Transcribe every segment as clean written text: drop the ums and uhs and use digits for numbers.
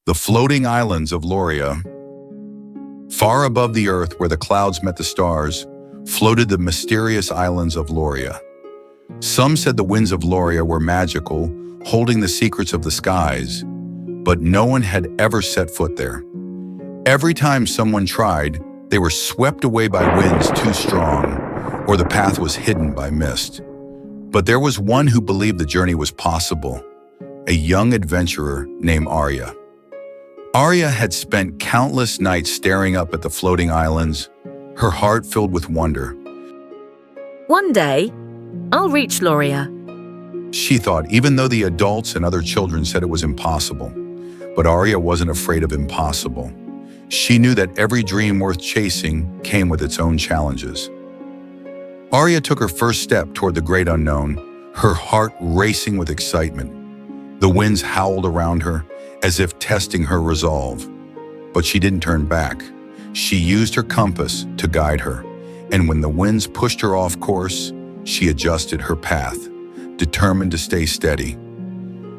The floating islands of Loria. Far above the earth, where the clouds met the stars, floated the mysterious islands of Loria. Some said the winds of Loria were magical, holding the secrets of the skies, but no one had ever set foot there. Every time someone tried, they were swept away by winds too strong, or the path was hidden by mist. But there was one who believed the journey was possible, a young adventurer named Aria. Aria had spent countless nights staring up at the floating islands, her heart filled with wonder. One day, I'll reach Loria, She thought, even though the adults and other children said it was impossible. But Aria wasn't afraid of impossible. She knew that every dream worth chasing came with its own challenges. Aria took her first step toward the great unknown, her heart racing with excitement. The winds howled around her, as if testing her resolve. But she didn't turn back. She used her compass to guide her, and when the winds pushed her off course, she adjusted her path, determined to stay steady.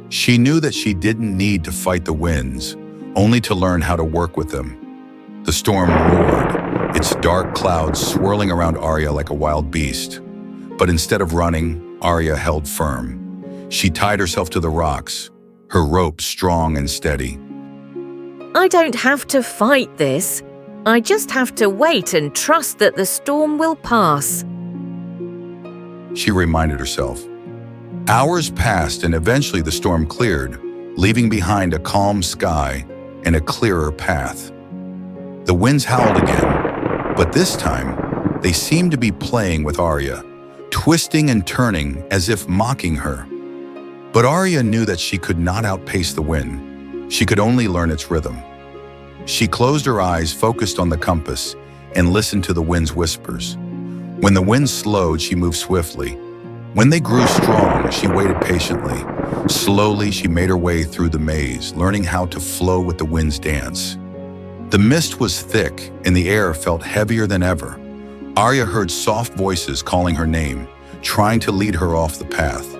She knew that she didn't need to fight the winds, only to learn how to work with them. The storm roared, its dark clouds swirling around Aria like a wild beast. But instead of running, Aria held firm. She tied herself to the rocks, her rope strong and steady. I don't have to fight this. I just have to wait and trust that the storm will pass. She reminded herself. Hours passed and eventually the storm cleared, leaving behind a calm sky and a clearer path. The winds howled again, but this time they seemed to be playing with Aria, twisting and turning as if mocking her. But Aria knew that she could not outpace the wind. She could only learn its rhythm. She closed her eyes, focused on the compass, and listened to the wind's whispers. When the wind slowed, she moved swiftly. When they grew strong, she waited patiently. Slowly, she made her way through the maze, learning how to flow with the wind's dance. The mist was thick, and the air felt heavier than ever. Aria heard soft voices calling her name, trying to lead her off the path.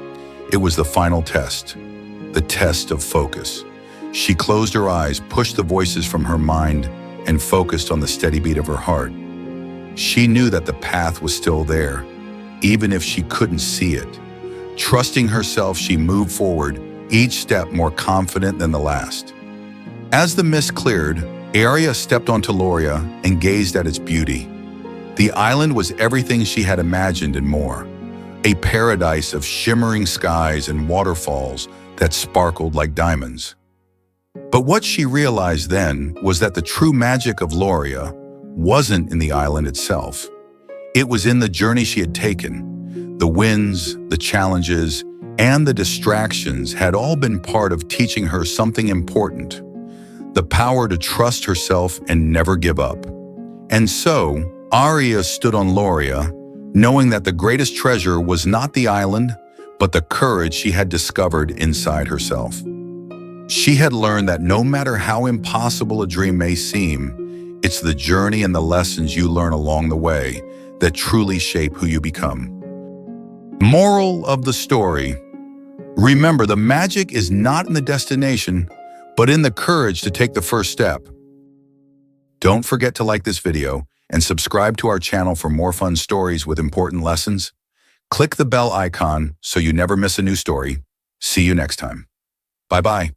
It was the final test, the test of focus. She closed her eyes, pushed the voices from her mind, and focused on the steady beat of her heart. She knew that the path was still there, even if she couldn't see it. Trusting herself, she moved forward, each step more confident than the last. As the mist cleared, Aria stepped onto Loria and gazed at its beauty. The island was everything she had imagined and more. A paradise of shimmering skies and waterfalls that sparkled like diamonds. But what she realized then was that the true magic of Loria wasn't in the island itself. It was in the journey she had taken. The winds, the challenges, and the distractions had all been part of teaching her something important: the power to trust herself and never give up. And so, Aria stood on Loria, knowing that the greatest treasure was not the island, but the courage she had discovered inside herself. She had learned that no matter how impossible a dream may seem, it's the journey and the lessons you learn along the way that truly shape who you become. Moral of the story: remember, the magic is not in the destination, but in the courage to take the first step. Don't forget to like this video and subscribe to our channel for more fun stories with important lessons. Click the bell icon so you never miss a new story. See you next time. Bye-bye.